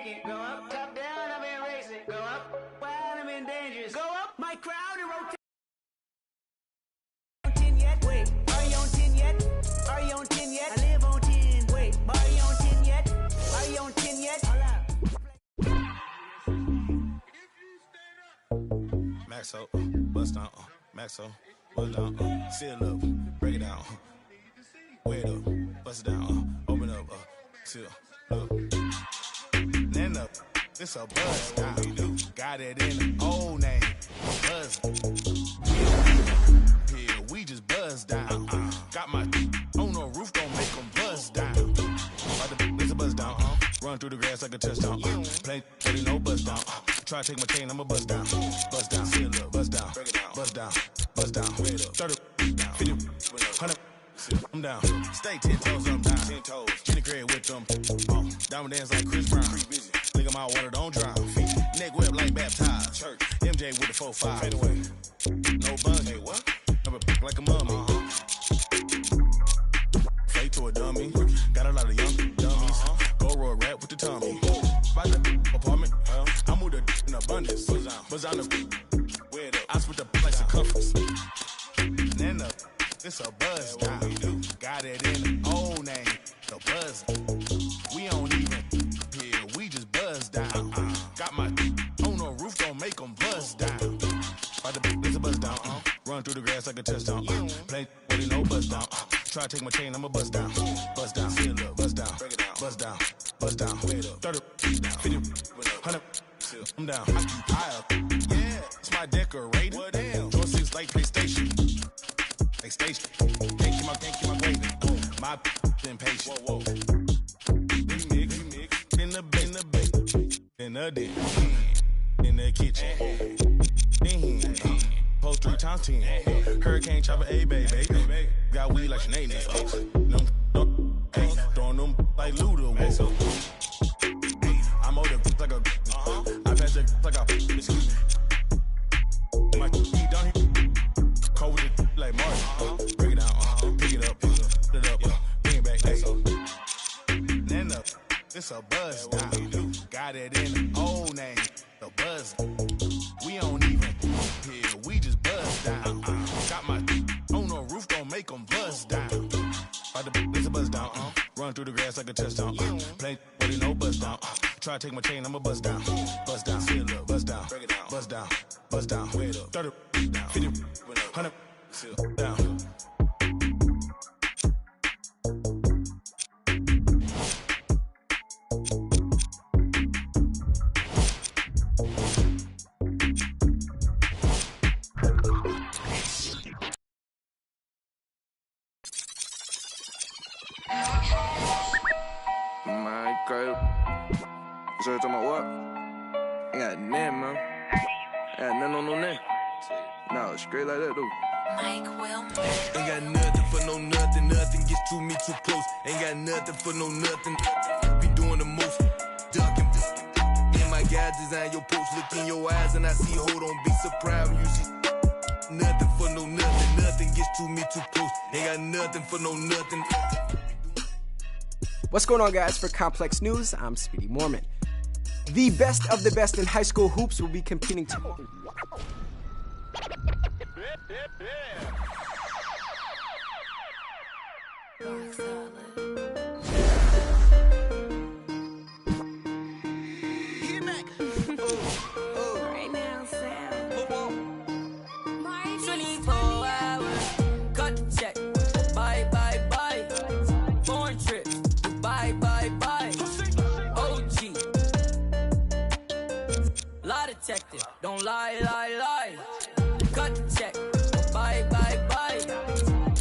shaking. Go up, top down, I've been racing. Go up, wild, I'm in dangerous. Go up, my crowd and rotate. 10 yet? Wait, are you on 10 yet? Are you on 10 yet? I live on 10. Wait, are you on 10 yet? Are you on 10 yet? Maxo, bust down, Maxo, bust down, seal up, break it down, weigh it up, bust it down, open up, seal, look, then up, this a buzz down, got it in the old name, buzz, here we just buzz down, got my on the roof, don't make them buzz down, it's a buzz down, run through the grass like a touchdown, play, but no buzz down. Try to take my chain, I'ma bust down, seal up, bust down, bust down, bust down, 30, 50, 100, I'm down, stay 10 toes, I'm down, 10 toes, in the grave with them, diamond dance like Chris Brown, lick 'em out, water don't drown, neck whip like baptized, church, MJ with the 4-5, fade away, no bungee, what? Never like a mummy, fade to a dummy, got a lot of young dummies, go roll rap with the tummy, by the apartment, I moved the in abundance. Buzz on the I split the like circumference. Then up, it's a buzz down. Got it in the old name, the buzz. We don't even here, we just buzz down. Got my on the roof, don't make them buzz down. By the it's a buzz down. Run through the grass like a touchdown. Play with no buzz down. Try to take my chain, I'ma buzz down. Buzz down, seal up, buzz down, buzz down, buzz down. 30, 50, 100. I'm down. I keep high up. Yeah, it's my decorator. Well, damn. Joysticks like PlayStation. Like station. Can't keep my waiting. My impatient. Whoa. Remix. In the bed. In the den. In the kitchen. Post 3 times 10. Hurricane chopper, a baby. Got weed like Sinead. Throwing them like Luda. I'm older like a. I pass it like a. My feet down here. Cold with it like Martin. Break it down. Pick it up. Put it up. Bring it back. Then up. It's a buzz down. Got it in the old name. The buzz. We don't even here. We just buzz down. Got my on the roof. Don't make them buzz down. It's a buzz down. Run through the grass like a touchdown. Play with no buzz down. Try to take my chain, I'ma bust down, seal up, bust down, bust down, bust down, 30, 50, 100, down. My girl. So you talking about what? Ain't got nothing, man. Ain't got nothing on no name. No, straight like that, though. Mike Wilmer. Ain't got nothing for no nothing. Nothing gets to me too close. Ain't got nothing for no nothing. Be doing the most. Ducking. In my guide, design your post. Look in your eyes and I see, hold on, be surprised when you see. Nothing for no nothing. Nothing gets to me too close. Ain't got nothing for no nothing. What's going on, guys? For Complex News, I'm Speedy Mormon. The best of the best in high school hoops will be competing tomorrow. Right now, Sam. 24 hours. Cut the check. Bye. Foreign trip. Bye. OG. Lie detector. Don't lie. Cut the check. Bye.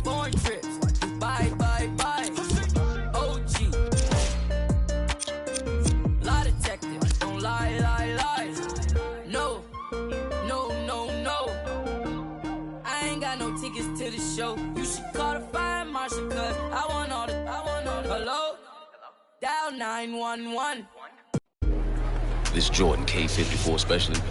Foreign trips. Bye. OG. Lie detector. Don't lie. No. I ain't got no tickets to the show. You should call the fire marshal, cause I want all the. Hello? Dial 911. This Jordan K54 especially.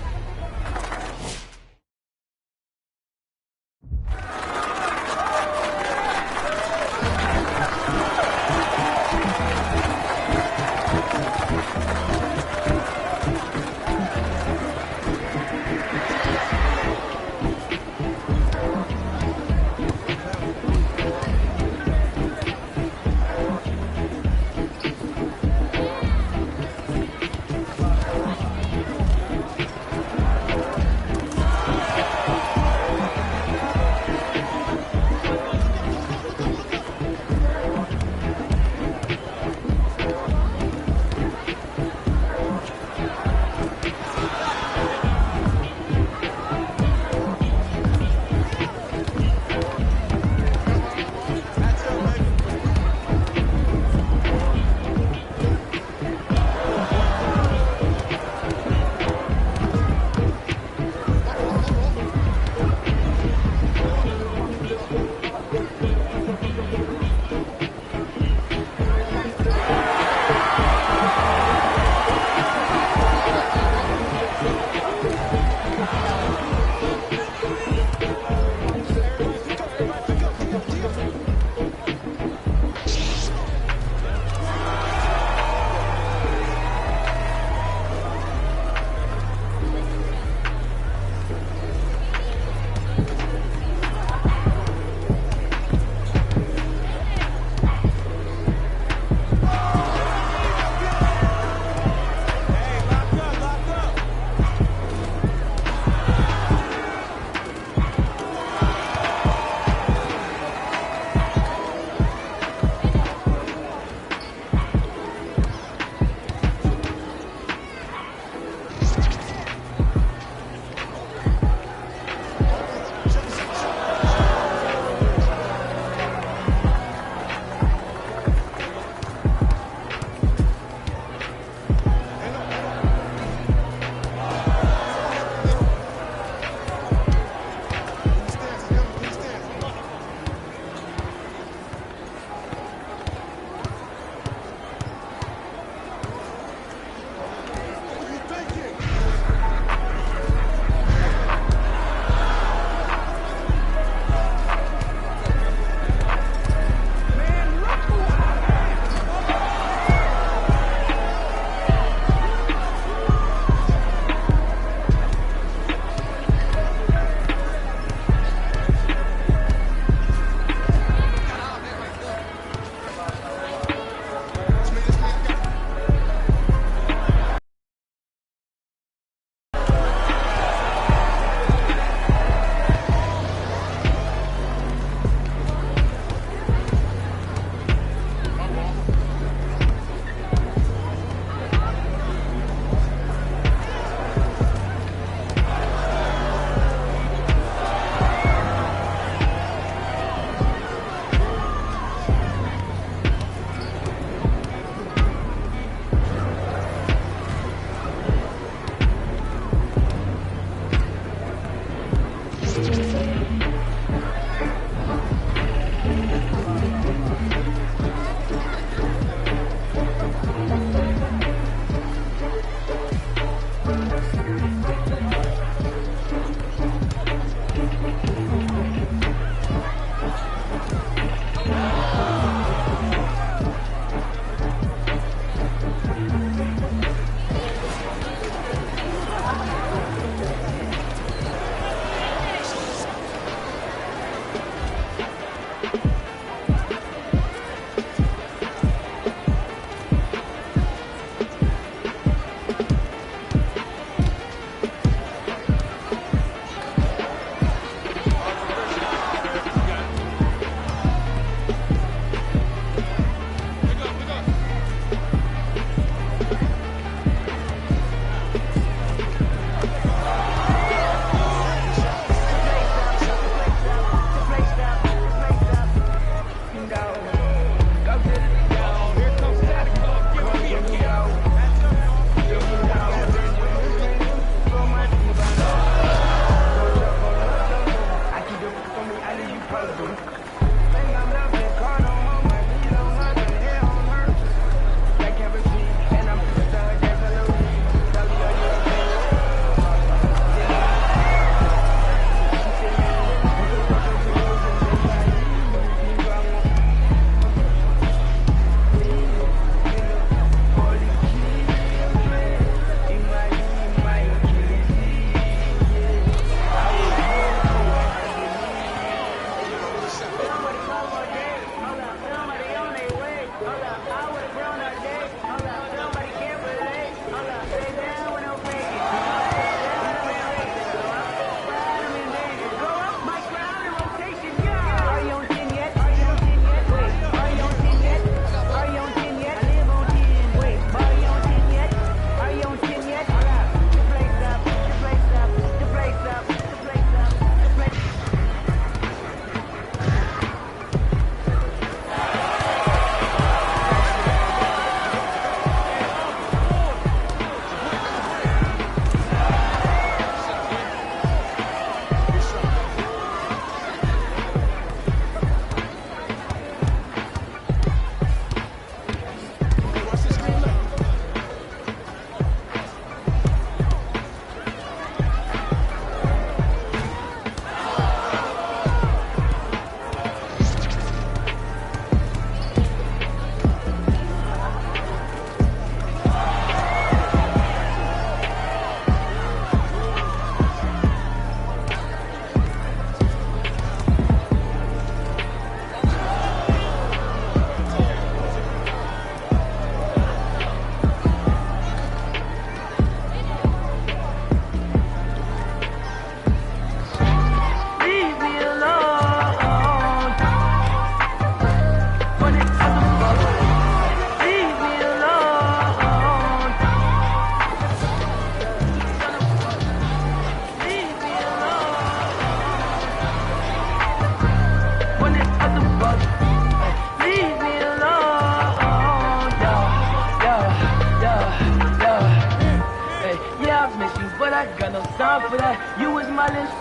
but I got no time for that. You was my list,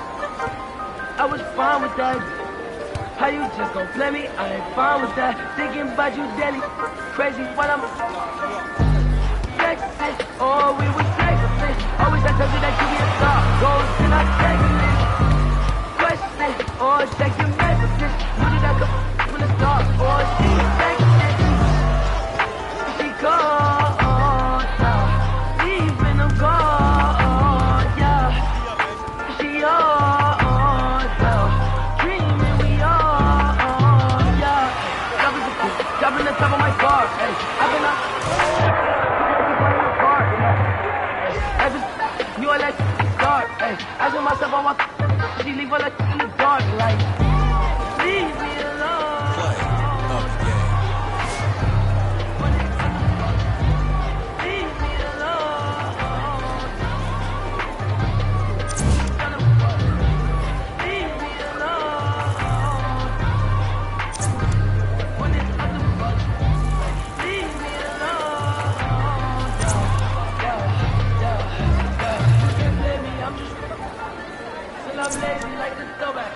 I was fine with that. How you just gon' play me? I ain't fine with that. Thinking about you daily, crazy when I'm sexy. Oh, we was sexy. Always I told you that you be a star. Goals till I text it. Question, oh, check your messages. You did that from the start. Oh, she texted. She called, yeah. Even I'm gone, yeah. She on, yeah. Dreaming we on, yeah. Dropping the top of my car, hey. I've been up. You are like dark, hey. Asking myself on my she leave her like in the dark, like leave me alone. Play up the game. Leave me alone. Leave me alone. When it's up the fuck, leave me alone. I'm lazy like the throwback.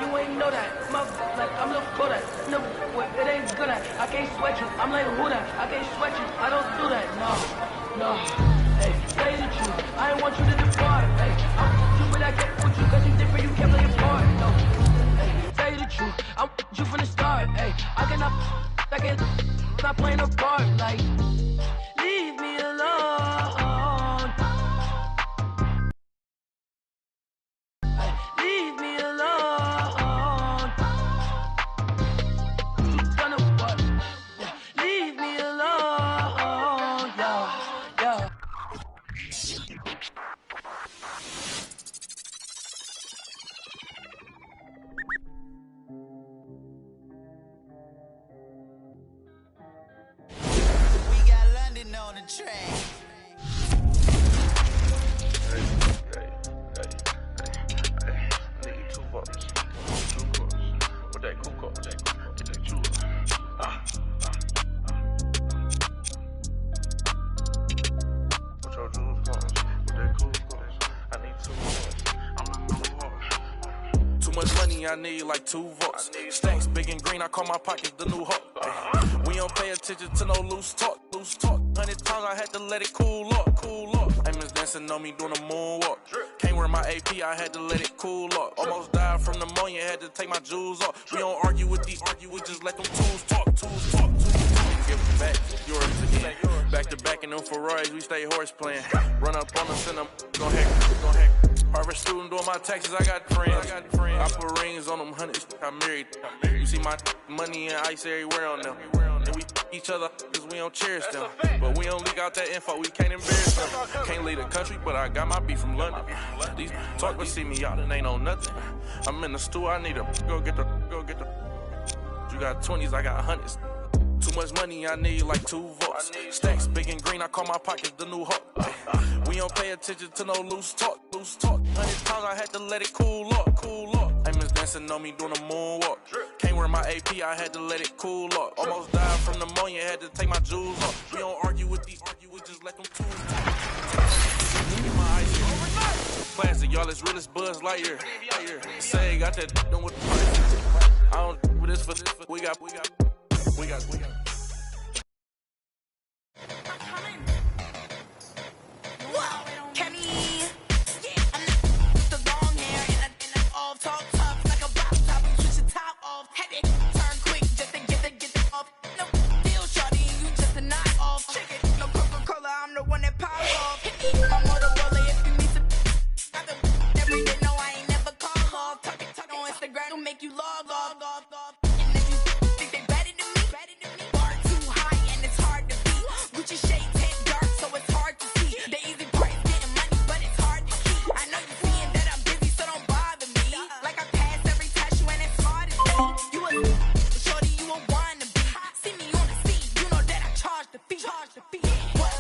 You ain't know that. My like I'm no Kodak. No, it ain't good at. I can't sweat you. I'm like who that? I can't sweat you. I don't do that. No. Hey, say the truth. I ain't want you to depart. Hey, I'm stupid. I can't with you cause you different. You can't play your part. No. Hey, say the truth. I'm with you from the start. Hey, I cannot not playing a part. Like, leave me alone. Leave me alone. Gonna what? Leave me alone. Yeah. We got London on the track. I need like 2 votes. Stacks big and green, I call my pockets the new hook. We don't pay attention to no loose talk. 100 times I had to let it cool up. Amos dancing on me doing a moonwalk. Can't wear my AP, I had to let it cool up. Almost died from pneumonia, had to take my jewels off. We don't argue with these, we just let them tools talk. Give it back, yours again. Back to back in them Ferraris, we stay horse playing. Run up on us and them, gon' hack. Harvard student doing my taxes, I got friends. I put rings on them hundreds, I'm married. You see my money and ice everywhere on them. And we each other cause we don't cherish them. But we don't leak out that info, we can't embarrass them. Can't leave the country, but I got my beef from London. These talk but see me out and ain't on nothing. I'm in the stew, I need to go get the. You got 20s, I got hundreds. Too much money, I need like 2 votes. Stacks big and green, I call my pockets the new hook. We don't pay attention to no loose talk. 100 times I had to let it cool up. Amos dancing on me doing a moonwalk. Can't wear my AP, I had to let it cool up. Almost died from pneumonia, had to take my jewels off. We don't argue with these, we just let them tools talk. Get my ice here. Plastic, y'all, it's real as Buzz Lightyear. Say, got that done with the price. I don't with this for this. We got. Kenny, the long hair and all talk tough like a box top. You switch the top off, head it, turn quick just to get it off. No deal, shawty, you just a knock off. Check it, no Coca-Cola, I'm the one that pops off. I'm Motorola if you need some. Every day, no, I ain't never call off. Tuck it on Instagram, don't make you log off. And if you think they better than me, bar too high and it's hard to beat. Gucci shades hit dark, so it's hard to see. The easy price getting money, but it's hard to keep. I know you seeing that I'm busy, so don't bother me. Like I pass every test, you ain't as smart as me. You a shorty, you a wannabe. See me on the scene, you know that I charge the fee. What?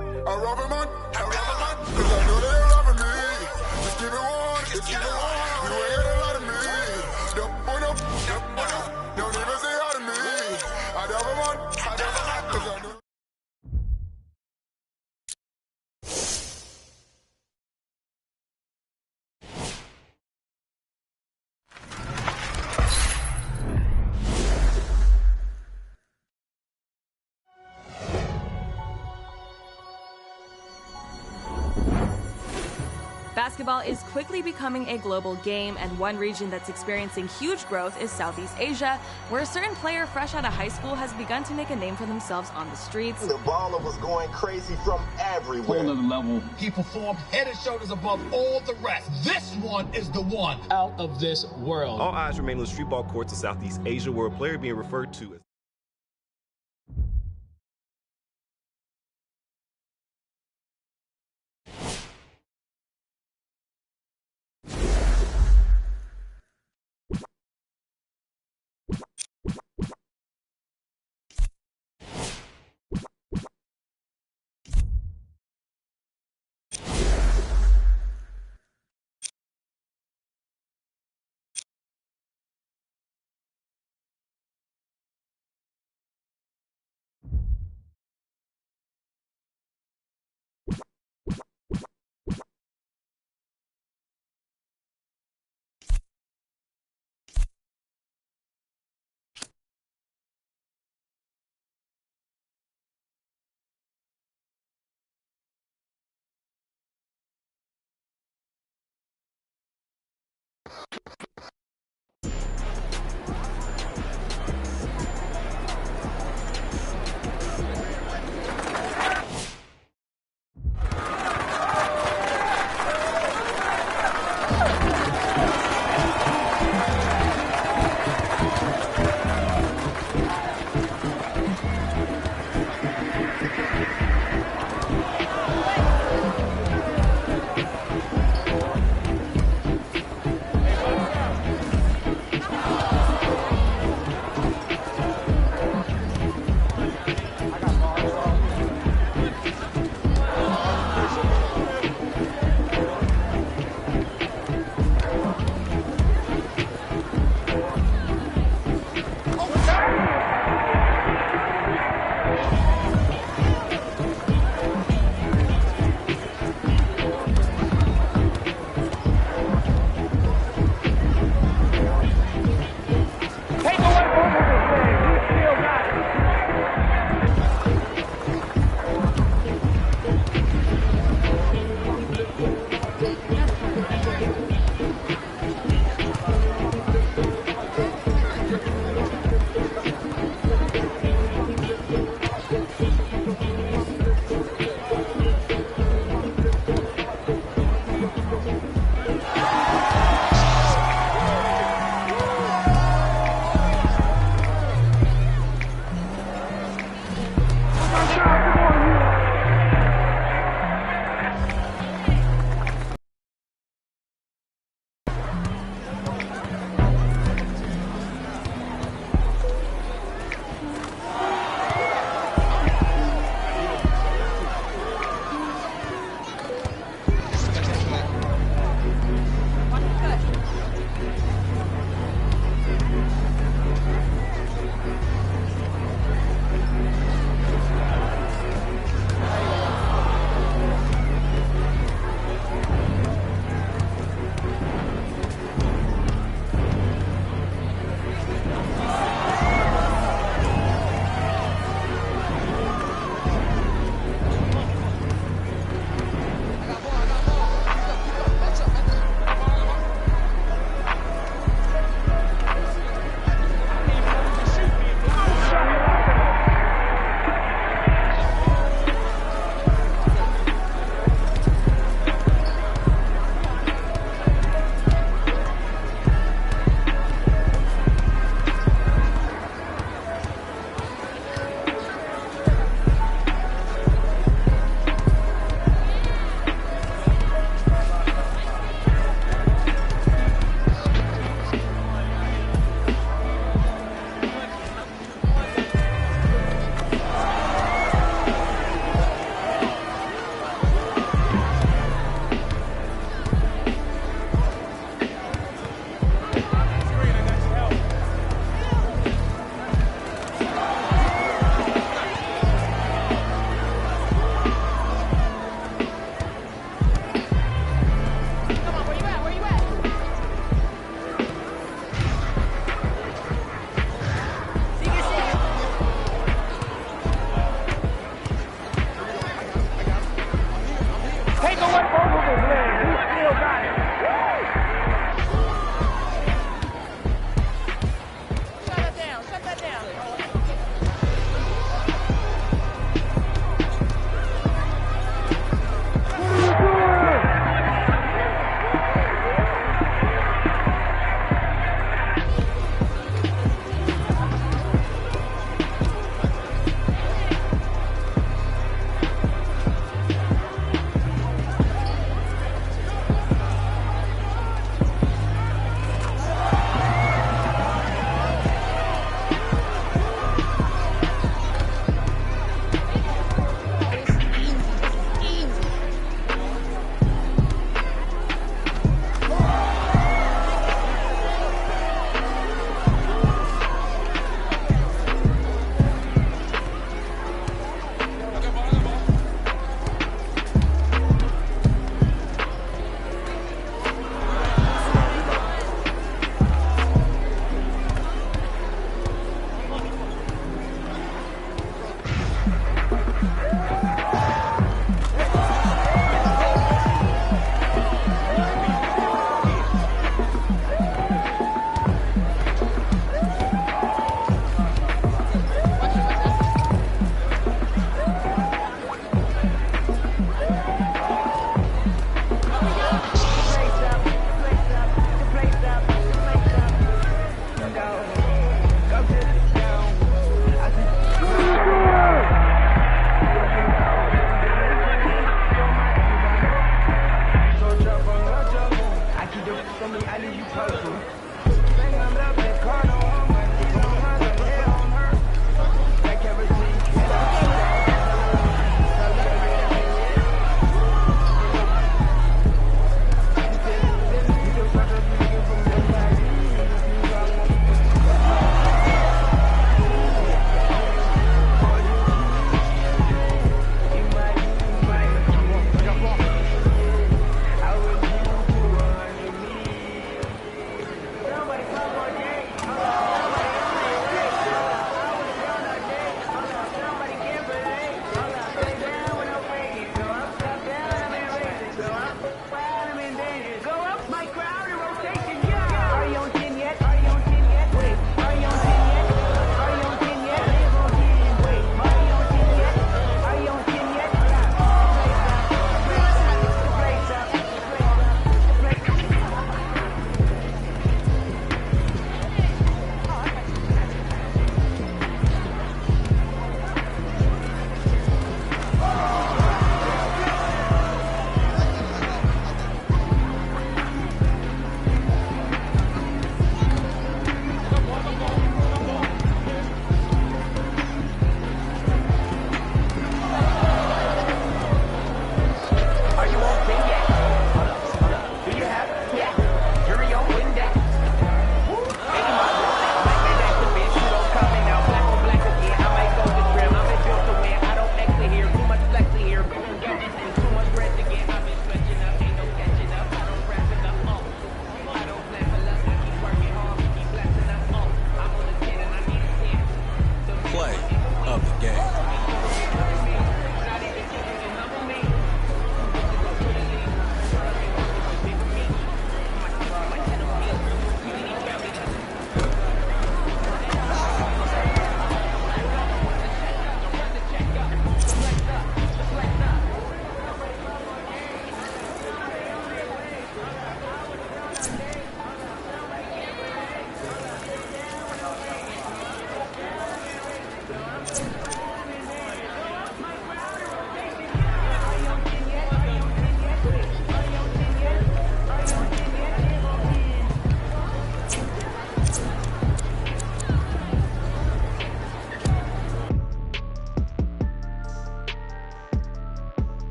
I rob a man, cause I know they're robbing me. Just keep it one, just keep it one. You ain't got a lot of me. Don't even say hi to me. I rob a man, cause I know. Basketball is quickly becoming a global game, and one region that's experiencing huge growth is Southeast Asia, where a certain player fresh out of high school has begun to make a name for themselves on the streets. The baller was going crazy from everywhere. Whole other level. He performed head and shoulders above all the rest. This one is the one out of this world. All eyes remain on the street ball courts of Southeast Asia, where a player being referred to as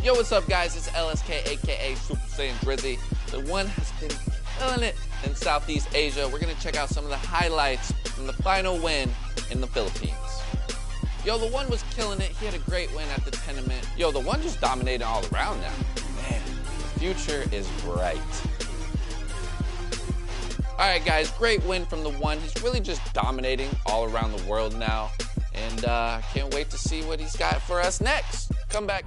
Yo, what's up, guys? It's LSK, aka Super Saiyan Drizzy. The one has been killing it in Southeast Asia. We're gonna check out some of the highlights from the final win in the Philippines. Yo, the one was killing it. He had a great win at the tournament. Yo, the one just dominating all around now. Man, the future is bright. All right, guys, great win from the one. He's really just dominating all around the world now. And can't wait to see what he's got for us next. Come back.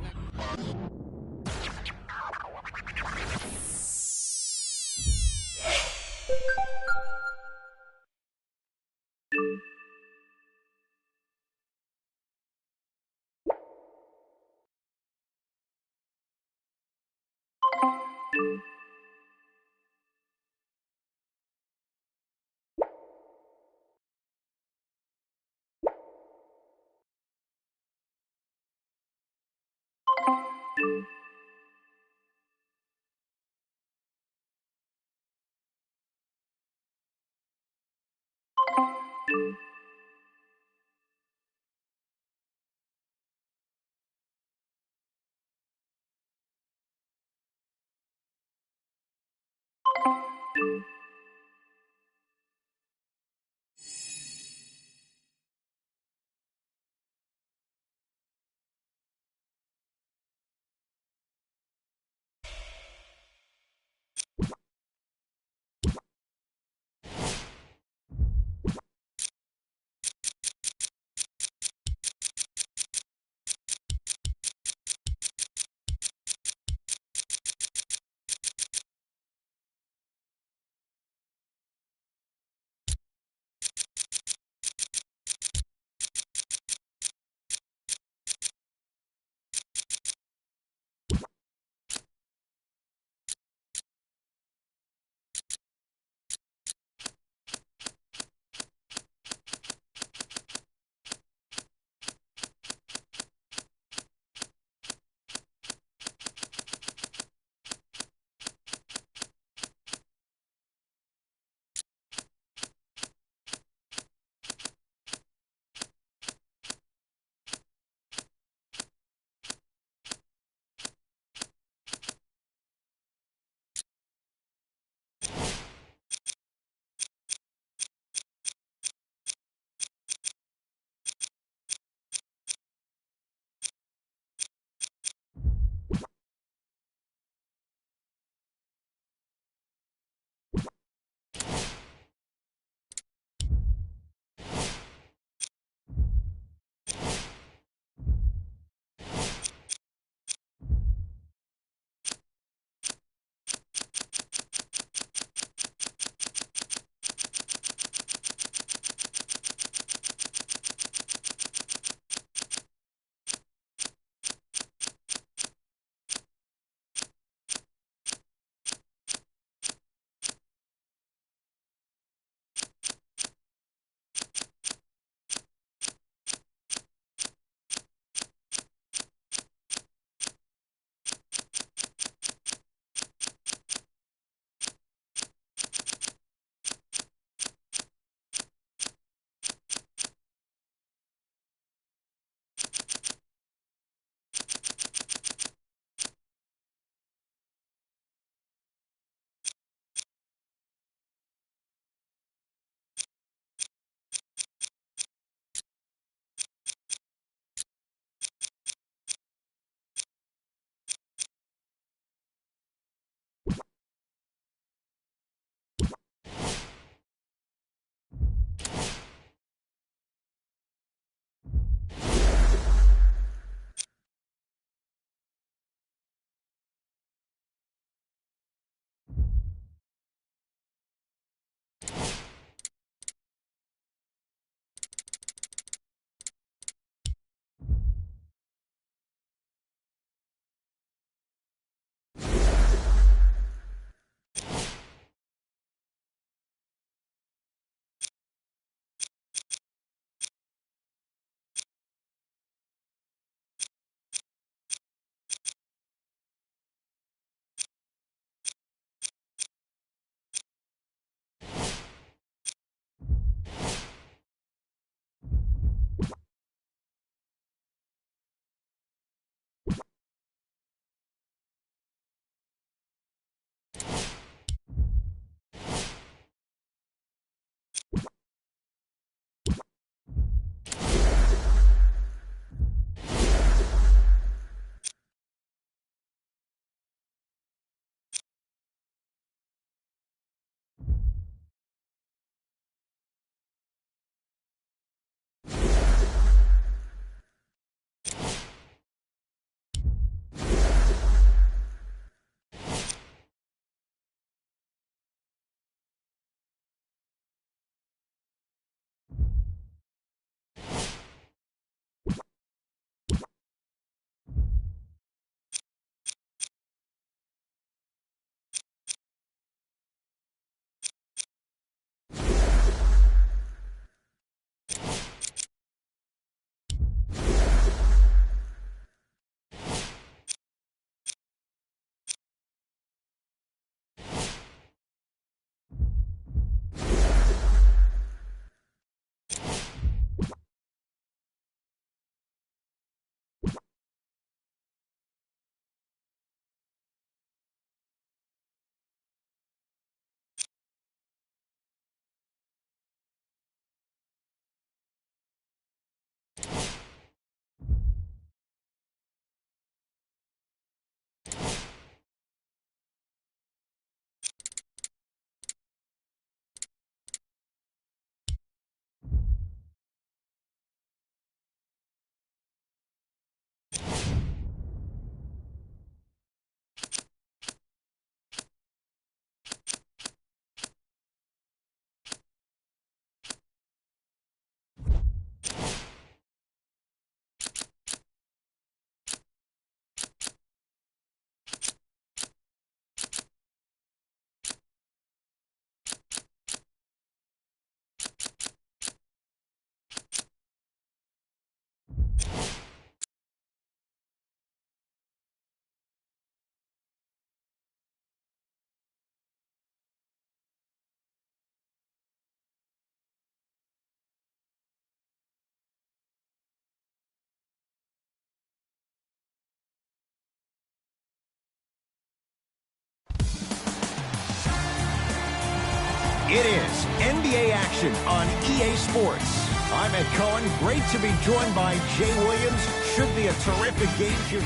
It is NBA action on EA Sports. I'm Ed Cohen. Great to be joined by Jay Williams. Should be a terrific game here.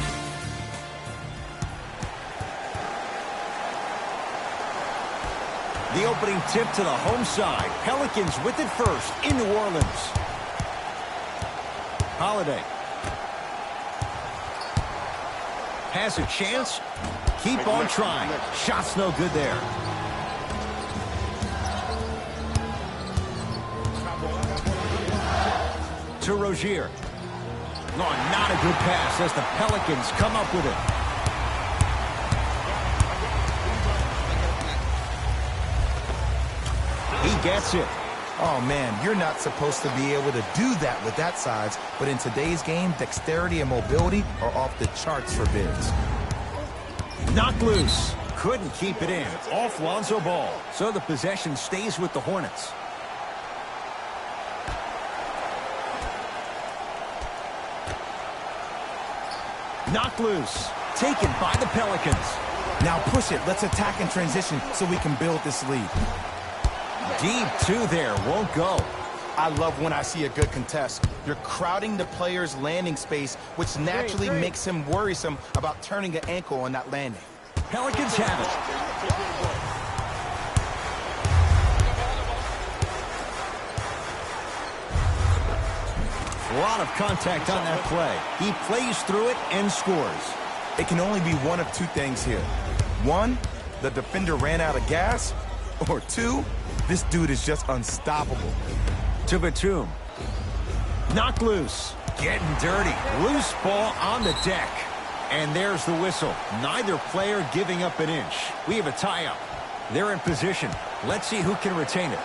The opening tip to the home side. Pelicans with it first in New Orleans. Holiday. Has a chance. Keep on trying. Shot's no good there. To Rozier. No, not a good pass as the Pelicans come up with it. He gets it. Oh, man, you're not supposed to be able to do that with that size, but in today's game, dexterity and mobility are off the charts for bigs. Knocked loose. Couldn't keep it in. Off Lonzo Ball. So the possession stays with the Hornets. Knocked loose. Taken by the Pelicans. Now push it. Let's attack in transition so we can build this lead. Deep two there. Won't go. I love when I see a good contest. You're crowding the player's landing space, which naturally makes him worrisome about turning an ankle on that landing. Pelicans have it. A lot of contact on that play. He plays through it and scores. It can only be one of two things here. One, the defender ran out of gas. Or two, this dude is just unstoppable. To Batum. Knocked loose. Getting dirty. Loose ball on the deck. And there's the whistle. Neither player giving up an inch. We have a tie-up. They're in position. Let's see who can retain it.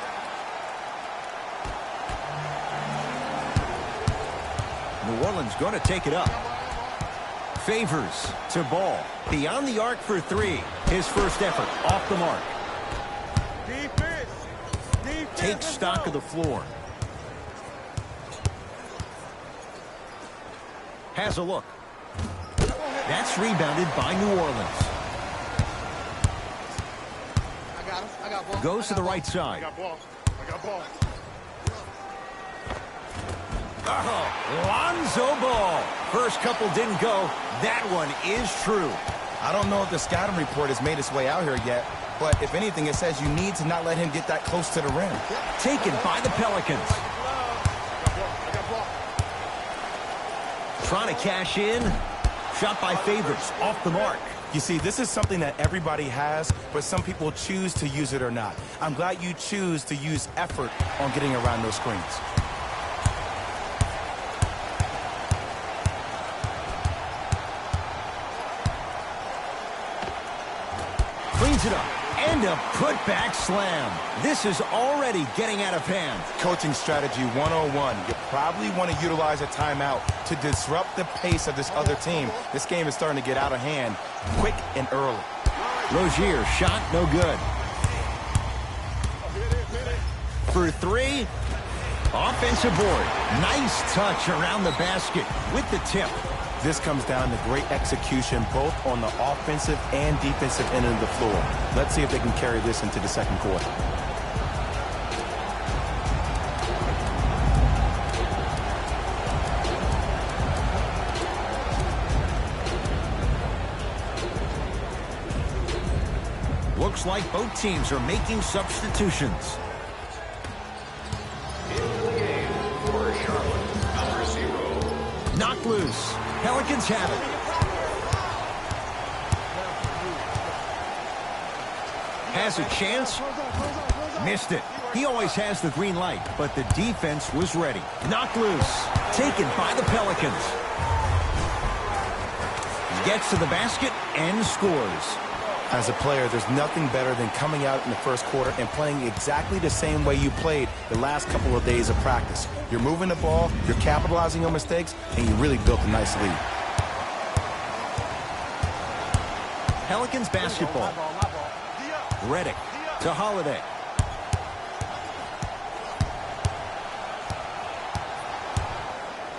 New Orleans going to take it up. Favors to Ball. Beyond the arc for three. His first effort off the mark. Defense. Takes stock of the floor. Has a look. That's rebounded by New Orleans. I got ball. Goes to the right side. I got ball. Oh, Lonzo Ball. First couple didn't go. That one is true. I don't know if the scouting report has made its way out here yet, but if anything, it says you need to not let him get that close to the rim. Taken by the Pelicans. Trying to cash in. Shot by Favors. Off the mark. You see, this is something that everybody has, but some people choose to use it or not. I'm glad you choose to use effort on getting around those screens. Cleans it up. And a putback slam. This is already getting out of hand. Coaching strategy 101. You probably want to utilize a timeout to disrupt the pace of this other team. This game is starting to get out of hand quick and early. Rozier, shot no good. For three. Offensive board. Nice touch around the basket with the tip. This comes down to great execution both on the offensive and defensive end of the floor. Let's see if they can carry this into the second quarter. Looks like both teams are making substitutions. Knocked loose. Pelicans have it. Has a chance. Missed it. He always has the green light, but the defense was ready. Knocked loose. Taken by the Pelicans. Gets to the basket and scores. As a player, there's nothing better than coming out in the first quarter and playing exactly the same way you played the last couple of days of practice. You're moving the ball, you're capitalizing on mistakes, and you really built a nice lead. Pelicans basketball. Redick to Holiday.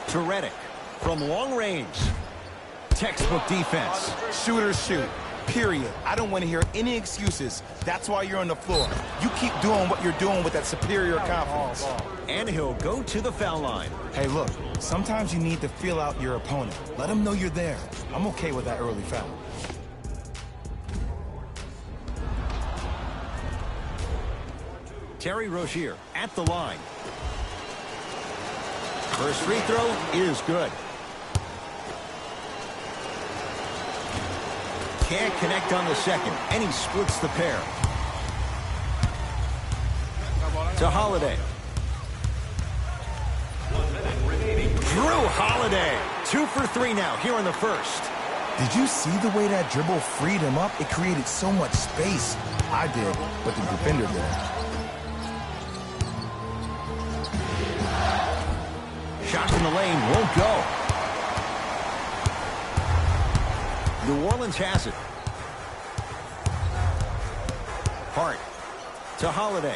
To Redick from long range. Textbook defense. Shooters shoot. Period. I don't want to hear any excuses. That's why you're on the floor. You keep doing what you're doing with that superior confidence. And he'll go to the foul line. Hey, look, sometimes you need to feel out your opponent. Let them know you're there. I'm okay with that early foul. Terry Rozier at the line. First free throw is good. Can't connect on the second, and he splits the pair. To Holiday. Drew Holiday. 2 for 3 now here in the first. Did you see the way that dribble freed him up? It created so much space. I did, but the defender did. Shot in the lane won't go. New Orleans has it. Hart to Holiday.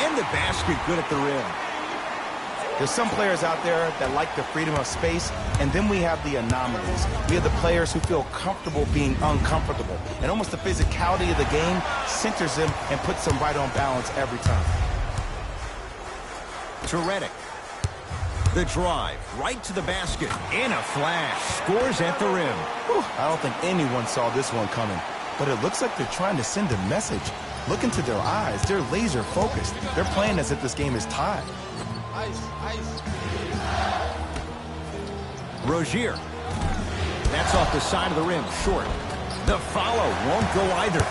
And the basket good at the rim. There's some players out there that like the freedom of space, and then we have the anomalies. We have the players who feel comfortable being uncomfortable. And almost the physicality of the game centers them and puts them right on balance every time. To Redick. The drive, right to the basket. In a flash, scores at the rim. Whew, I don't think anyone saw this one coming, but it looks like they're trying to send a message. Look into their eyes. They're laser focused. They're playing as if this game is tied. Rozier. That's off the side of the rim, short. The follow won't go either.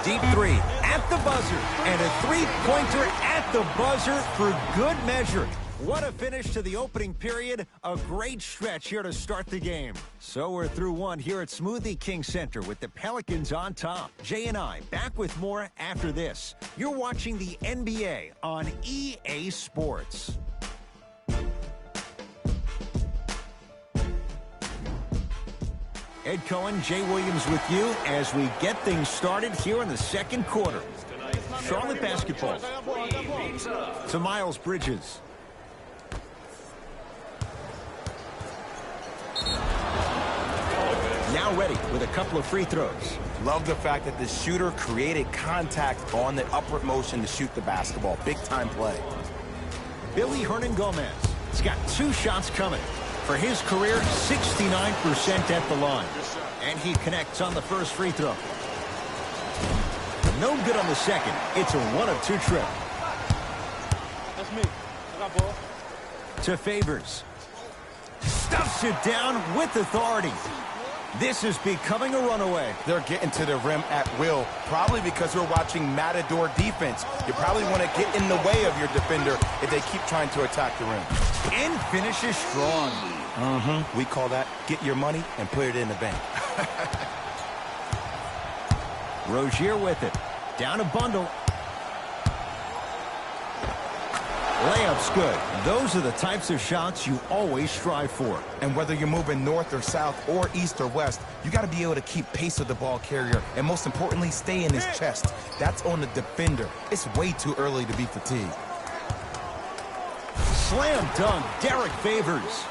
Deep three at the buzzer, and a three-pointer at the buzzer for good measure. What a finish to the opening period. A great stretch here to start the game. So we're through one here at Smoothie King Center with the Pelicans on top. Jay and I back with more after this. You're watching the NBA on EA Sports. Ed Cohen, Jay Williams with you as we get things started here in the second quarter. Charlotte basketball. To Miles Bridges. Now ready with a couple of free throws. Love the fact that the shooter created contact on the upward motion to shoot the basketball. Big time play. Billy Hernan-Gomez has got 2 shots coming. For his career, 69% at the line. And he connects on the first free throw. No good on the second. It's a 1 of 2 trip. That's me. I got ball. To Favors. Stuffs it down with authority. This is becoming a runaway. They're getting to the rim at will, probably because we're watching Matador defense. You probably want to get in the way of your defender if they keep trying to attack the rim. And finishes strong. We call that get your money and put it in the bank. Rozier with it. Down a bundle. Layup's good. Those are the types of shots you always strive for. And whether you're moving north or south or east or west, you got to be able to keep pace with the ball carrier and most importantly, stay in his chest. That's on the defender. It's way too early to be fatigued. Slam dunk, Derek Favors.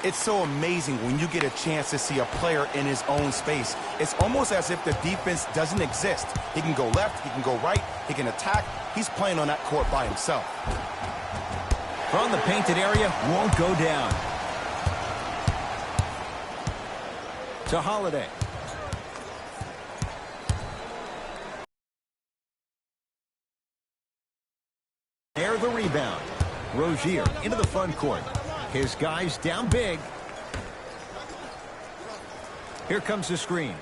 It's so amazing when you get a chance to see a player in his own space. It's almost as if the defense doesn't exist. He can go left, he can go right, he can attack. He's playing on that court by himself. From the painted area, won't go down. To Holiday. There the rebound. Rozier into the front court. His guys down big. Here comes the screen.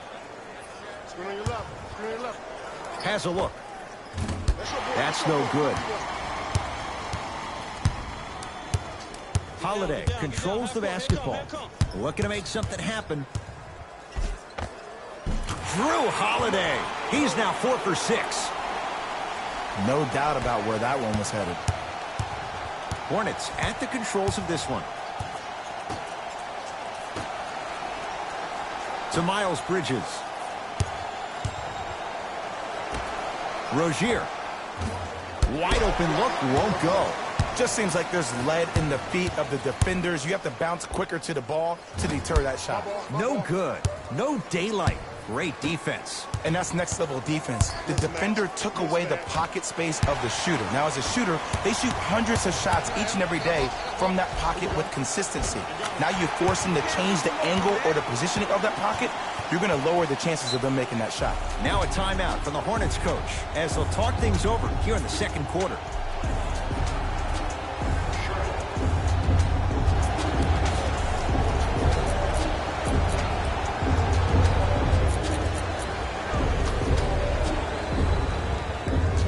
Screen on your left. Screen on your left. Has a look. That's no good. Holiday controls the basketball. Looking to make something happen. Drew Holiday. He's now 4 for 6. No doubt about where that one was headed. Hornets at the controls of this one. To Miles Bridges. Rozier. Wide open look, won't go. Just seems like there's lead in the feet of the defenders. You have to bounce quicker to the ball to deter that shot. No good. No daylight. Great defense. And that's next level defense. The defender took away the pocket space of the shooter. Now, as a shooter, they shoot hundreds of shots each and every day from that pocket with consistency. Now you force them to change the angle or the positioning of that pocket, you're going to lower the chances of them making that shot. Now a timeout from the Hornets coach as they'll talk things over here in the second quarter.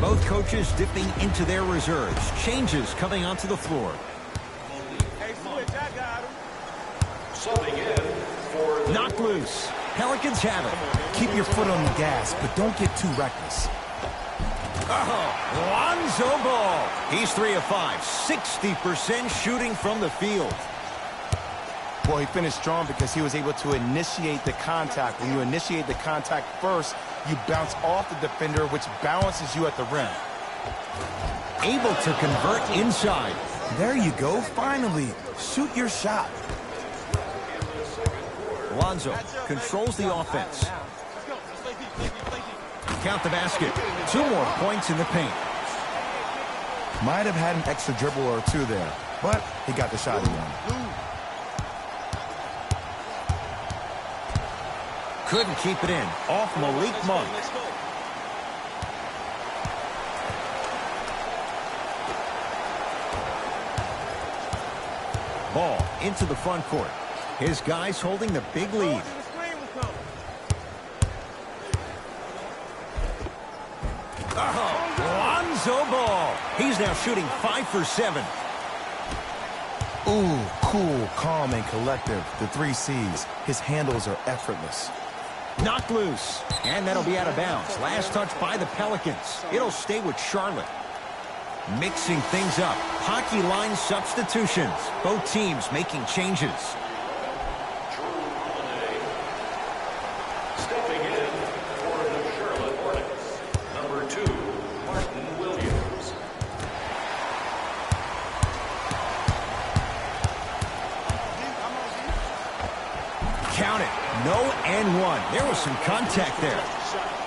Both coaches dipping into their reserves. Changes coming onto the floor. Hey, switch, I got him. Subbing in for knocked loose. Pelicans have it. Keep your foot on the gas, but don't get too reckless. Oh, Lonzo Ball. He's 3 of 5. 60% shooting from the field. Well, he finished strong because he was able to initiate the contact. When you initiate the contact first, you bounce off the defender, which balances you at the rim. Able to convert inside. There you go. Finally, shoot your shot. Lonzo controls the offense. Count the basket. 2 more points in the paint. Might have had an extra dribble or two there, but he got the shot he wanted. Couldn't keep it in. Off Malik Monk. Ball into the front court. His guys holding the big lead. Oh, Lonzo Ball. He's now shooting 5 for 7. Ooh, cool, calm, and collective. The 3 C's. His handles are effortless. Knocked loose. And that'll be out of bounds. Last touch by the Pelicans. It'll stay with Charlotte. Mixing things up. Hockey line substitutions. Both teams making changes. Stepping in for the Charlotte Hornets, number 2, Martin Williams. Count it. No and 1. There was some contact there.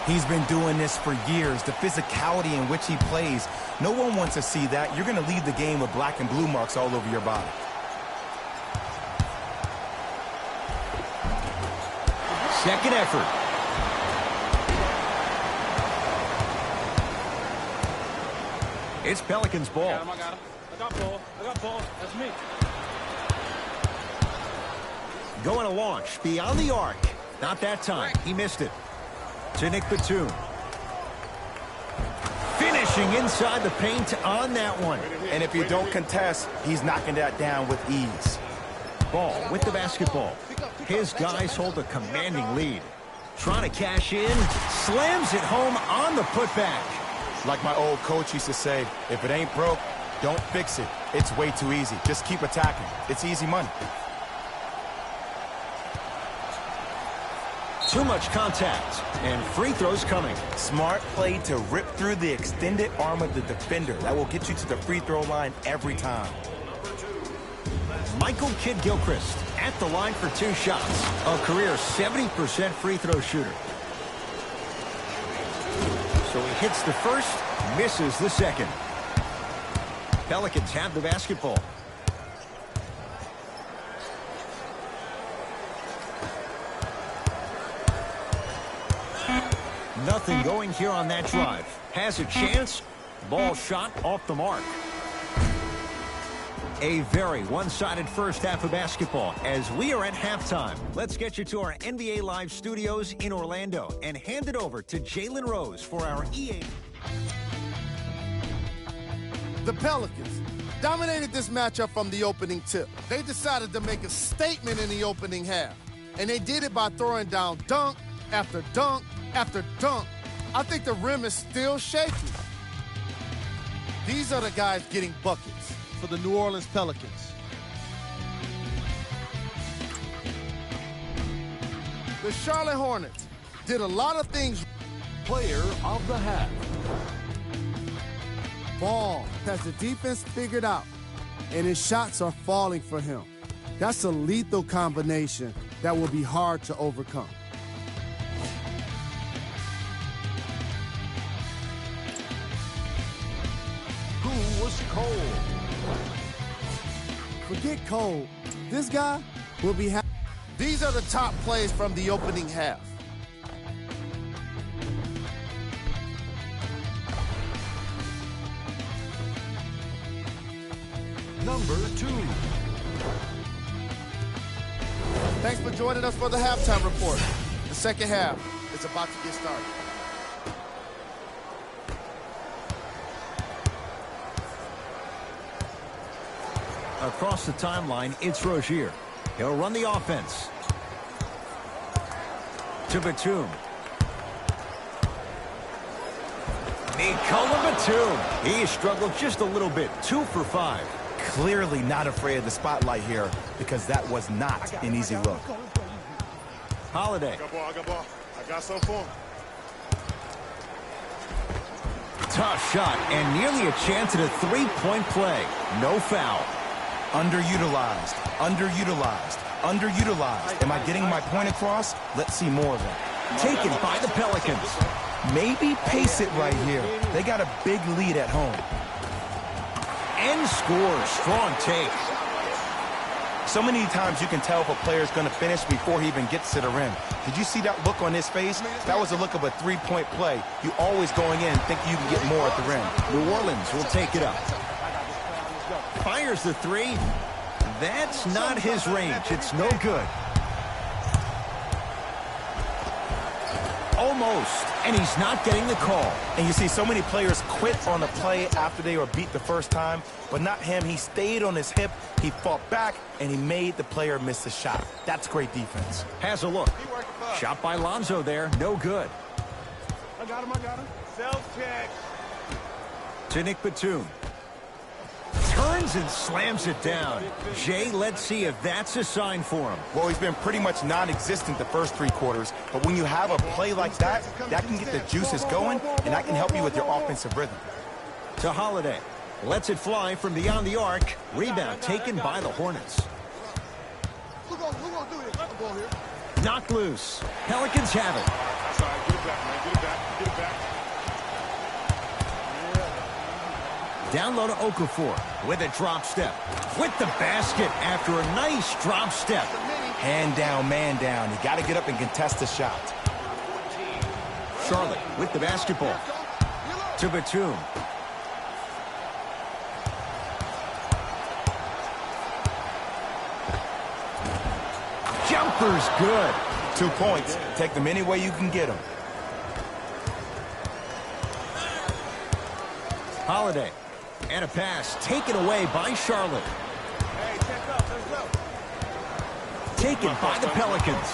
He's been doing this for years. The physicality in which he plays. No one wants to see that. You're going to leave the game with black and blue marks all over your body. Second effort. It's Pelicans ball. I got him. I got ball. I got ball. That's me. Going to launch beyond the arc. Not that time. He missed it. To Nick Batum. Finishing inside the paint on that one. And if you don't contest, he's knocking that down with ease. Ball with the basketball. His guys hold a commanding lead. Trying to cash in. Slams it home on the putback. Like my old coach used to say, if it ain't broke, don't fix it. It's way too easy. Just keep attacking. It's easy money. Too much contact, and free throws coming. Smart play to rip through the extended arm of the defender. That will get you to the free throw line every time. Michael Kidd-Gilchrist at the line for 2 shots. A career 70% free throw shooter. So he hits the first, misses the second. Pelicans have the basketball. Nothing going here on that drive. Has a chance. Ball shot off the mark. A very one-sided first half of basketball as we are at halftime. Let's get you to our NBA Live studios in Orlando and hand it over to Jalen Rose for our EA. The Pelicans dominated this matchup from the opening tip. They decided to make a statement in the opening half, and they did it by throwing down dunk after dunk after dunk. I think the rim is still shaky. These are the guys getting buckets for the New Orleans Pelicans. The Charlotte Hornets did a lot of things. Player of the half. ball has the defense figured out, and his shots are falling for him. That's a lethal combination that will be hard to overcome. Who was cold? Forget cold. This guy will be happy. These are the top plays from the opening half. Number 2. Thanks for joining us for the halftime report. The second half is about to get started. Across the timeline, it's Rozier. He'll run the offense. To Batum. Nikola Batum. He struggled just a little bit. 2 for 5. Clearly not afraid of the spotlight here because that was not an easy look. Holiday. I got ball. I got some for him. Tough shot and nearly a chance at a three-point play. No foul. Underutilized, underutilized, underutilized. Am I getting my point across? Let's see more of that. Taken by the Pelicans. Maybe pace it right here. They got a big lead at home. And scores. Strong take. So many times you can tell if a player is going to finish before he even gets to the rim. Did you see that look on his face? That was a look of a three-point play. You always going in think you can get more at the rim. New Orleans will take it up. Fires the three. That's not his range. It's no good. Almost. And he's not getting the call. And you see so many players quit on the play after they were beat the first time, but not him. He stayed on his hip, he fought back, and he made the player miss the shot. That's great defense. Has a look. Shot by Lonzo there. No good. I got him. Self-check. To Nick Batum. Turns and slams it down. Jay, let's see if that's a sign for him. Well, he's been pretty much non-existent the first 3 quarters, but when you have a play like that, that can get the juices going, and that can help you with your offensive rhythm. To Holiday. Lets it fly from beyond the arc. Rebound taken by the Hornets. Who gonna do this? Let the ball here. Knocked loose. Pelicans have it. That's all right. Get it back, man. Get it back. Get it back. Down low to Okafor with a drop step. With the basket after a nice drop step. Hand down, man down. You got to get up and contest the shot. Charlotte with the basketball. To Batum. Jumper's good. 2 points. Take them any way you can get them. Holiday. And a pass taken away by Charlotte. Hey, check up. Let's go. Taken by the Pelicans.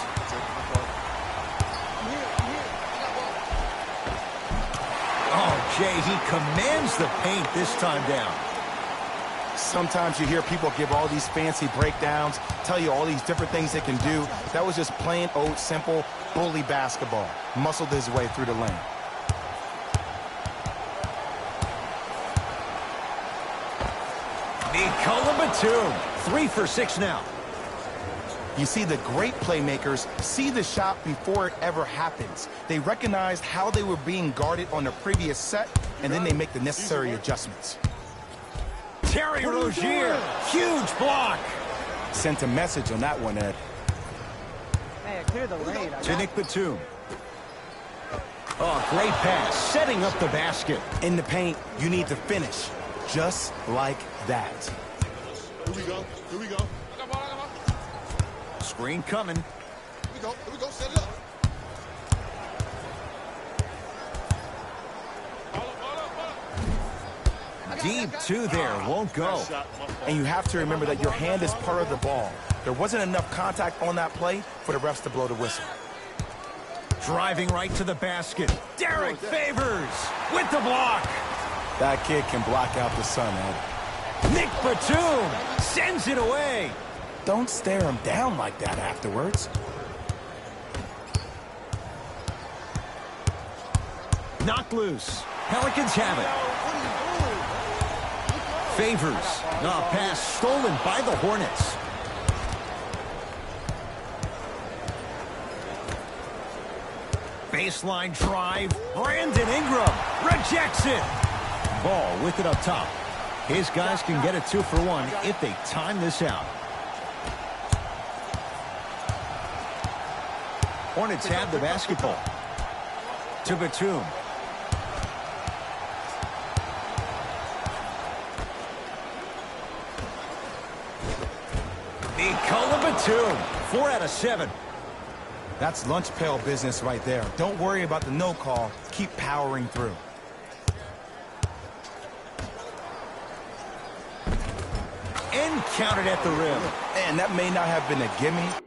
Oh, Jay, he commands the paint this time down. Sometimes you hear people give all these fancy breakdowns, tell you all these different things they can do. That was just plain old simple bully basketball. Muscled his way through the lane. Nikola Batum, 3 for 6 now. You see, the great playmakers see the shot before it ever happens. They recognized how they were being guarded on the previous set, and then they make the necessary adjustments. Terry Rozier, huge block. Sent a message on that one, Ed. Hey, clear the lane. To Nick Batum. Oh, great pass, setting up the basket. In the paint, you need to finish, just like that. Here we go. Here we go. I got ball. Screen coming. Here we go. Here we go. Set it up. Deep 2 there, won't go. And you have to remember that your hand is part of the ball. There wasn't enough contact on that play for the refs to blow the whistle. Driving right to the basket. Derek Favors with the block. That kid can block out the sun, Ed. Nick Batum sends it away. Don't stare him down like that afterwards. Knocked loose. Pelicans have it. Favors. No, pass stolen by the Hornets. Baseline drive. Brandon Ingram rejects it. Ball with it up top. His guys can get a 2-for-1 if they time this out. Hornets have the basketball. To Batum. Nikola Batum. 4 out of 7. That's lunch pail business right there. Don't worry about the no call. Keep powering through. And counted at the rim. And that may not have been a gimme.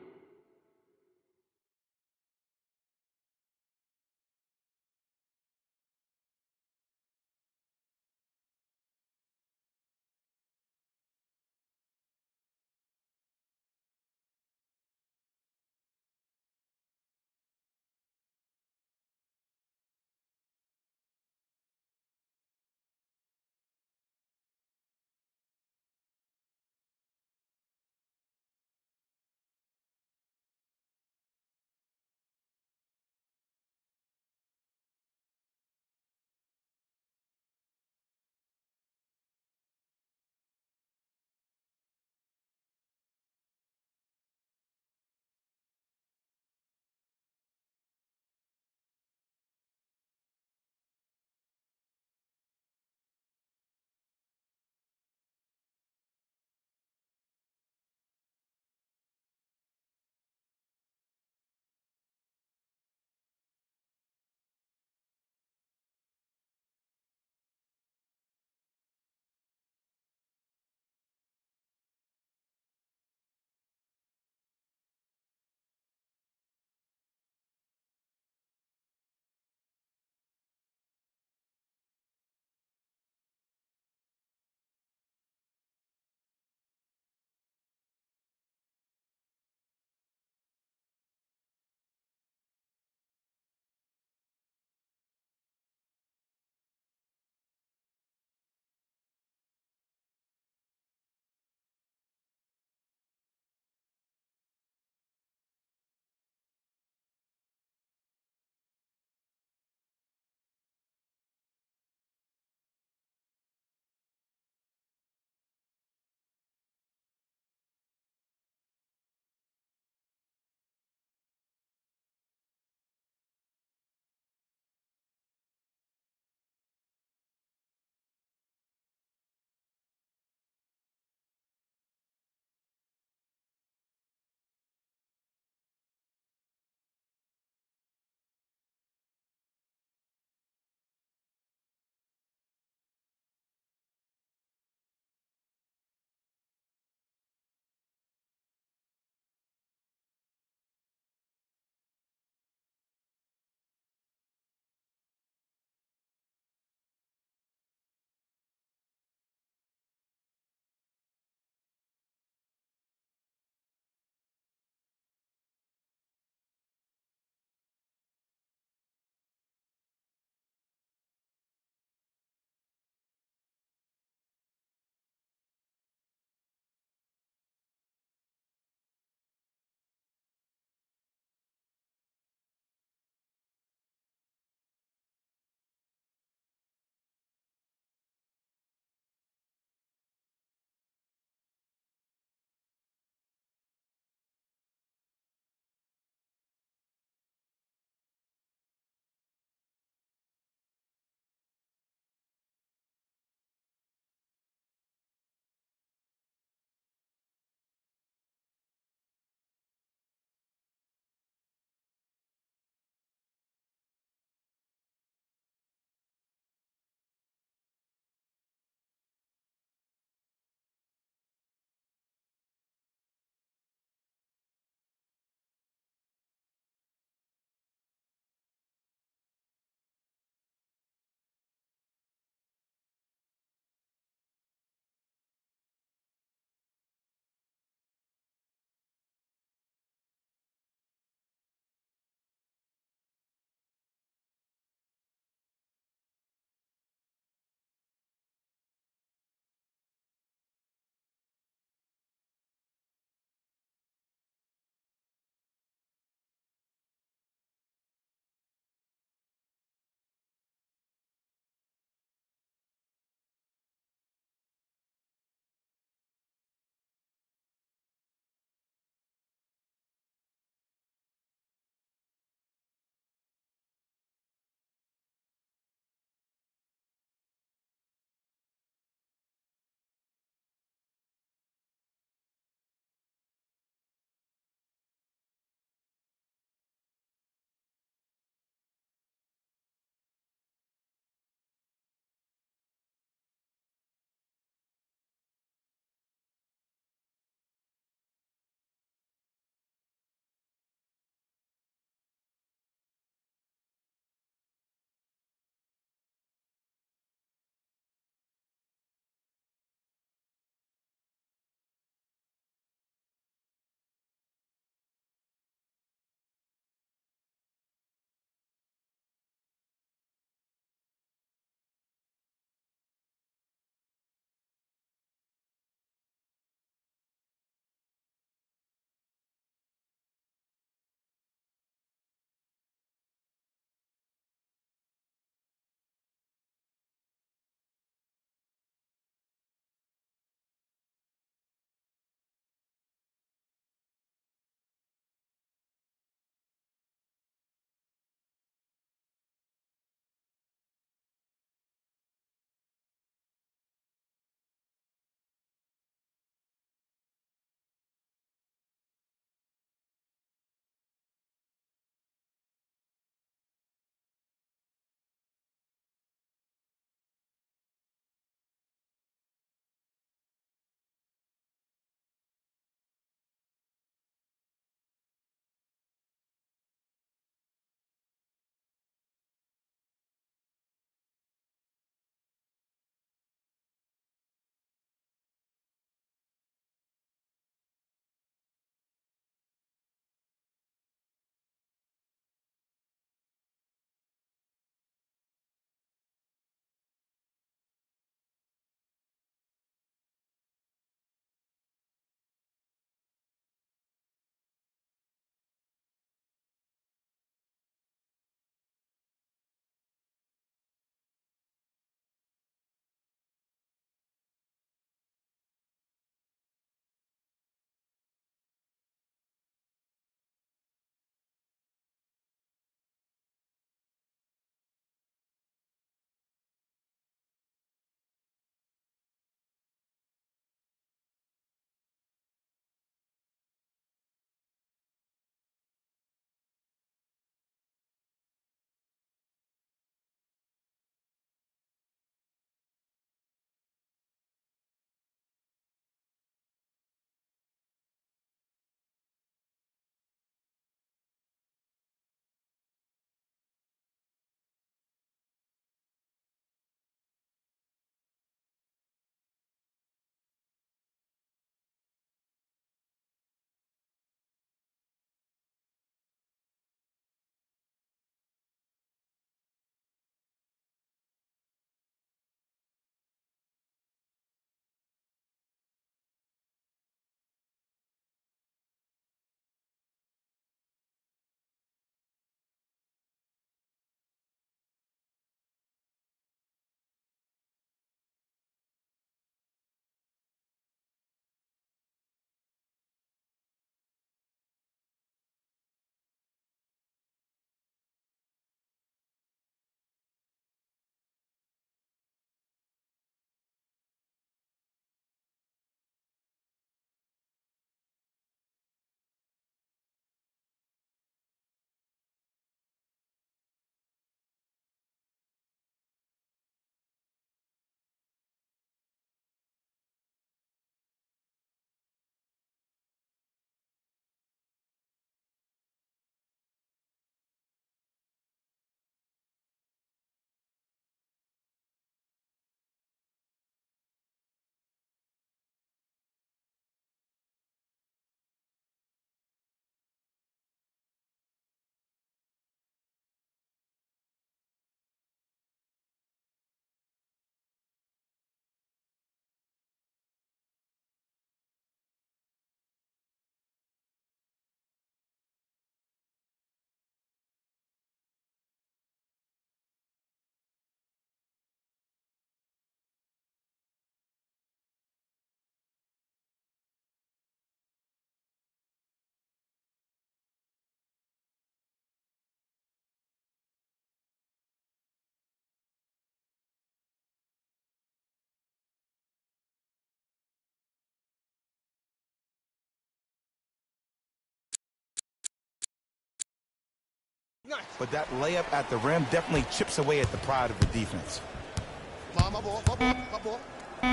but that layup at the rim definitely chips away at the pride of the defense.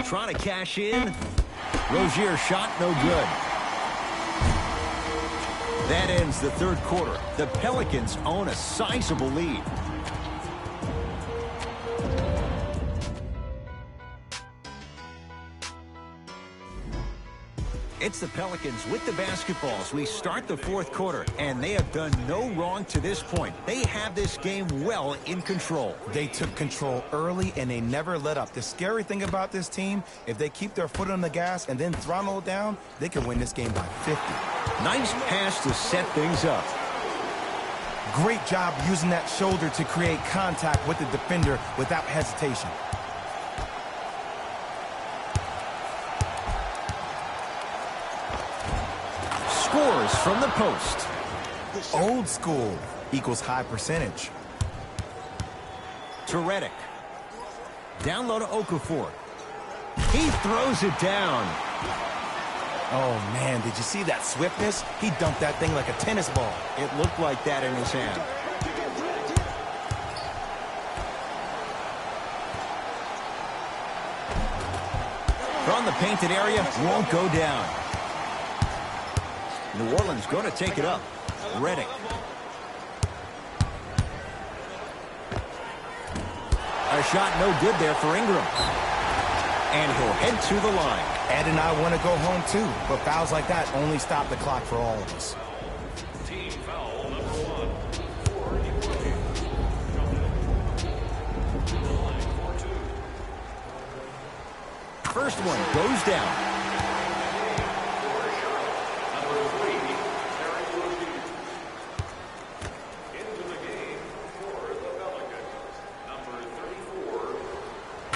Trying to cash in. Rozier shot, no good. That ends the third quarter. The Pelicans own a sizable lead. It's the Pelicans with the basketballs. We start the fourth quarter, and they have done no wrong to this point. They have this game well in control. They took control early, and they never let up. The scary thing about this team, if they keep their foot on the gas and then throttle it down, they can win this game by 50. Nice pass to set things up. Great job using that shoulder to create contact with the defender without hesitation. Scores from the post. Old school equals high percentage. To Redick. Down low to Okafor. He throws it down. Oh, man, did you see that swiftness? He dunked that thing like a tennis ball. It looked like that in his hand. From the painted area, won't go down. New Orleans going to take it up. Redick. A shot no good there for Ingram. And he'll head to the line. Ed and I want to go home too, but fouls like that only stop the clock for all of us. Team foul number 1. First one goes down.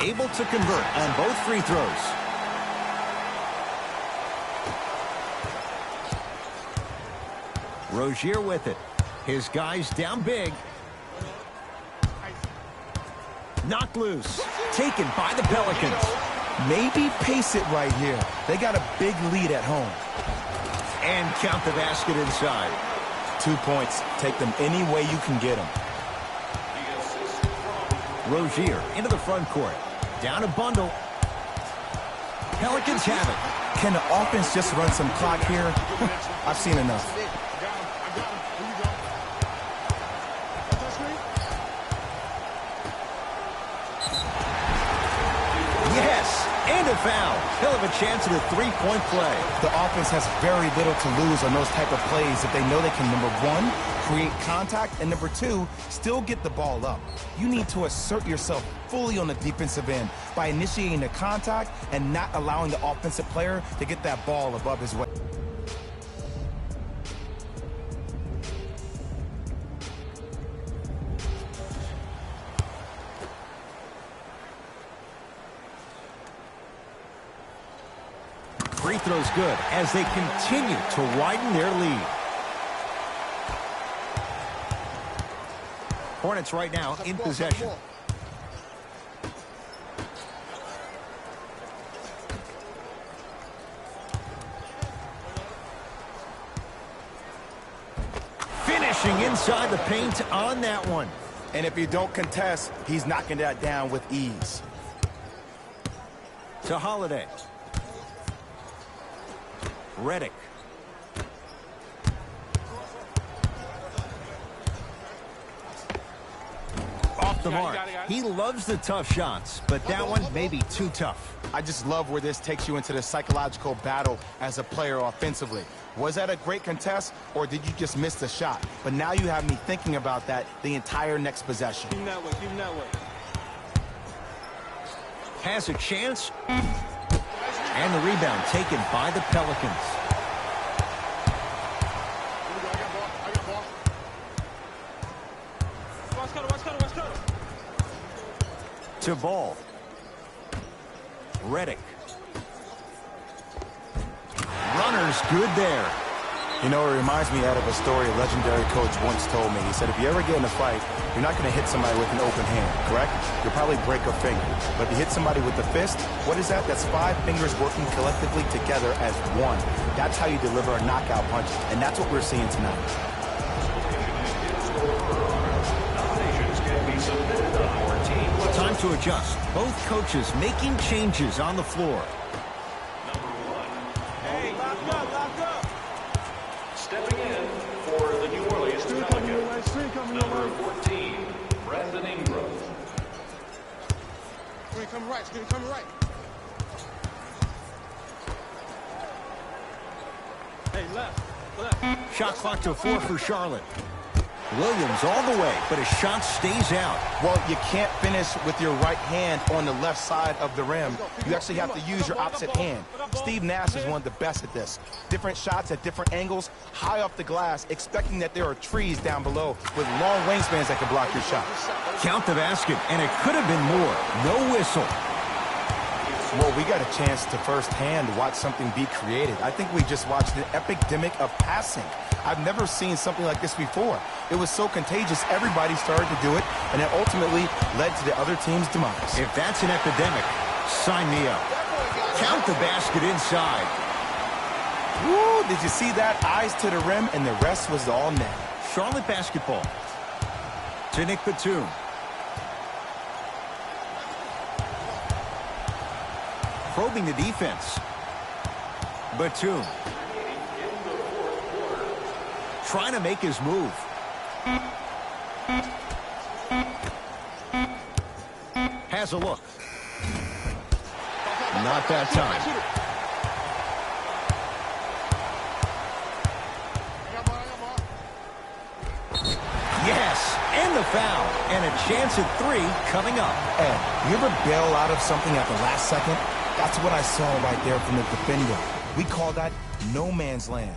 Able to convert on both free throws. Rozier with it. His guys down big. Knocked loose. Taken by the Pelicans. Maybe pace it right here. They got a big lead at home. And count the basket inside. 2 points. Take them any way you can get them. Rozier into the front court. Down a bundle. Pelicans have it. Can the offense just run some clock here? I've seen enough. Yes, and a foul. He'll have a chance at a three-point play. The offense has very little to lose on those type of plays if they know they can, number one, create contact, and number two, still get the ball up. You need to assert yourself fully on the defensive end by initiating the contact and not allowing the offensive player to get that ball above his weight. Free throw's good as they continue to widen their lead. Hornets right now in possession. Finishing inside the paint on that one. And if you don't contest, he's knocking that down with ease. To Holiday. Redick. Off the mark. He loves the tough shots, but that one may be too tough. I just love where this takes you into the psychological battle as a player offensively. Was that a great contest, or did you just miss the shot? But now you have me thinking about that the entire next possession. Keep him that way, keep him that way. Has a chance. And the rebound taken by the Pelicans. To Ball. Redick. Runner's good there. You know, it reminds me out of a story a legendary coach once told me. He said, if you ever get in a fight, you're not going to hit somebody with an open hand, correct? You'll probably break a finger. But if you hit somebody with the fist, what is that? That's 5 fingers working collectively together as one. That's how you deliver a knockout punch, and that's what we're seeing tonight. to adjust. Both coaches making changes on the floor. Hey, lock up. Stepping in for the New Orleans Pelicans, number 14, Brandon Ingram. Screen coming right. Hey, left. Shot clock to 4 for Charlotte. Williams all the way, but his shot stays out. Well, you can't finish with your right hand on the left side of the rim. You actually have to use your opposite hand. Steve Nash is one of the best at this. Different shots at different angles, high off the glass, expecting that there are trees down below with long wingspans that can block your shot. Count the basket, and it could have been more. No whistle. Well, we got a chance to firsthand watch something be created. I think we just watched an epidemic of passing. I've never seen something like this before. It was so contagious, everybody started to do it, and it ultimately led to the other team's demise. If that's an epidemic, sign me up. Count the basket inside. Woo, did you see that? Eyes to the rim, and the rest was all net. Charlotte basketball. To Nick Batum. Probing the defense. Batum. Trying to make his move. Has a look. Not that time. Yes, and the foul. And a chance at 3 coming up. Ed, you ever bail out of something at the last second? That's what I saw right there from the defender. We call that no man's land.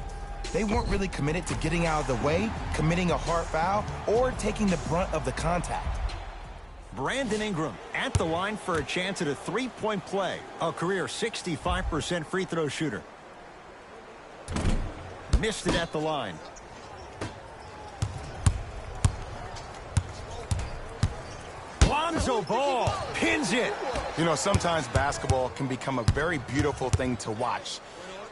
They weren't really committed to getting out of the way, committing a hard foul, or taking the brunt of the contact. Brandon Ingram at the line for a chance at a 3-point play. A career 65% free throw shooter. Missed it at the line. Lonzo Ball pins it. You know, sometimes basketball can become a very beautiful thing to watch.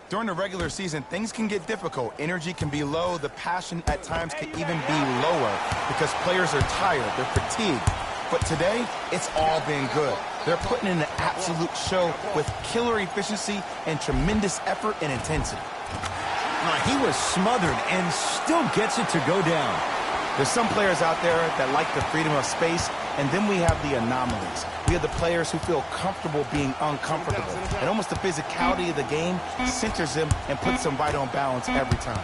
During the regular season, things can get difficult. Energy can be low. The passion at times can even be lower because players are tired. They're fatigued. But today, it's all been good. They're putting in an absolute show with killer efficiency and tremendous effort and intensity. He was smothered and still gets it to go down. There's some players out there that like the freedom of space, and then we have the anomalies. We have the players who feel comfortable being uncomfortable. And almost the physicality of the game centers them and puts them right on balance every time.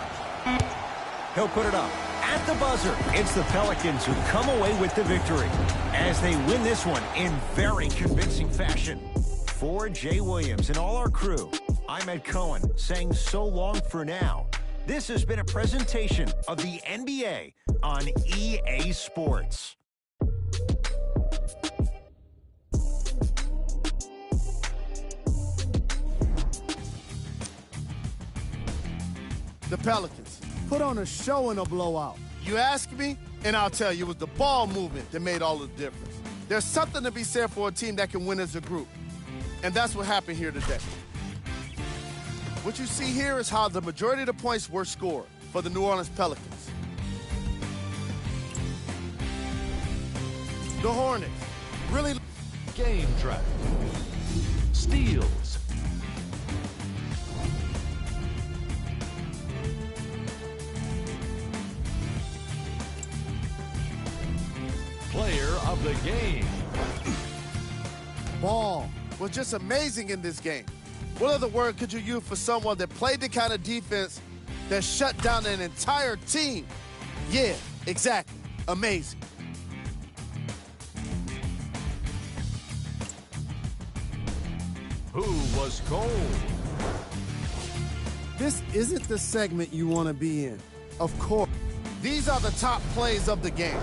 He'll put it up. At the buzzer, it's the Pelicans who come away with the victory as they win this one in very convincing fashion. For Jay Williams and all our crew, I'm Ed Cohen saying so long for now. This has been a presentation of the NBA on EA Sports. The Pelicans put on a show in a blowout. You ask me, and I'll tell you, it was the ball movement that made all the difference. There's something to be said for a team that can win as a group, and that's what happened here today. What you see here is how the majority of the points were scored for the New Orleans Pelicans. The Hornets really... Game track. Steals. Player of the game. Ball was just amazing in this game. What other word could you use for someone that played the kind of defense that shut down an entire team? Yeah, exactly. Amazing. Who was cold? This isn't the segment you want to be in. Of course. These are the top plays of the game.